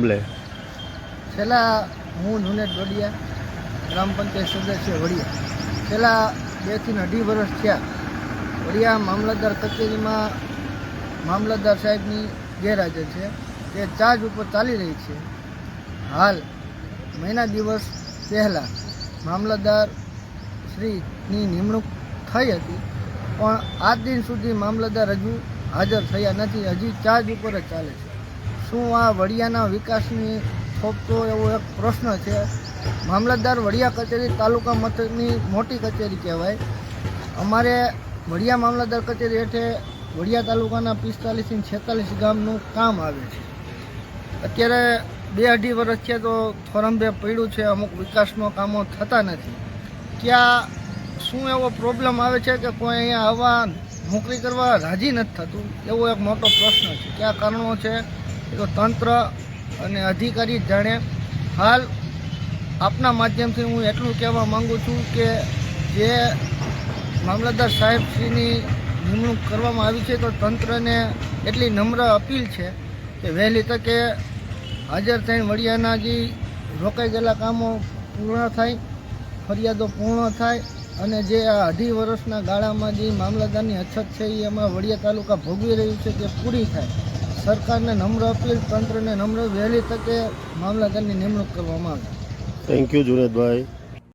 મામલે? છેલ્લા હું જુનેદ વડિયા, ગ્રામ પંચાયત સદસ્ય વડિયા, છેલ્લા 2 થી 2.5 વર્ષ થયા વડિયા મામલતદાર કચેરીમાં મામલતદાર સાહેબની ગેરહાજર છે. તે ચાર્જ ઉપર ચાલી રહી છે. હાલ મહિના દિવસ પહેલાં મામલતદાર શ્રીની નિમણૂક થઈ હતી, પણ આજ દિન સુધી મામલતદાર હજુ હાજર થયા નથી. હજી ચાર્જ ઉપર જ ચાલે છે. શું આ વડિયાના વિકાસની થોપતો એવો એક પ્રશ્ન છે. મામલતદાર વડિયા કચેરી તાલુકા મથકની મોટી કચેરી કહેવાય. અમારે વડિયા મામલતદાર કચેરી હેઠળ વડિયા તાલુકાના 45 થી 46 ગામનું કામ આવે છે. અત્યારે 2-2.5 વર્ષ થયા તો થોરંભે પડ્યું છે. અમુક વિકાસનો કામો થતા નથી. ક્યાં શું એવો પ્રોબ્લેમ આવે છે કે કોઈ અહીંયા આવવા નોકરી કરવા રાજી નથી થતું, એવો એક મોટો પ્રશ્ન છે. કયા કારણો છે એ તો તંત્ર અને અધિકારી જાણે. હાલ આપના માધ્યમથી હું એટલું કહેવા માગું છું કે જે મામલતદાર સાહેબશ્રીની નિમણૂક કરવામાં આવી છે તો તંત્રને એટલી નમ્ર અપીલ છે કે વહેલી તકે હાજર થઈને વડિયાના જે રોકાઈ ગયેલા કામો પૂર્ણ થાય, ફરિયાદો પૂર્ણ થાય અને જે આ 2.5 વર્ષના ગાળામાં જે મામલતદારની અછત છે એ અમારા વડિયા તાલુકા ભોગવી રહ્યું છે તે પૂરી થાય. સરકારને નમ્ર અપીલ, તંત્રને નમ્ર, વહેલી તકે મામલતદારની નિમણૂક કરવામાં આવે. Thank you Junedbhai.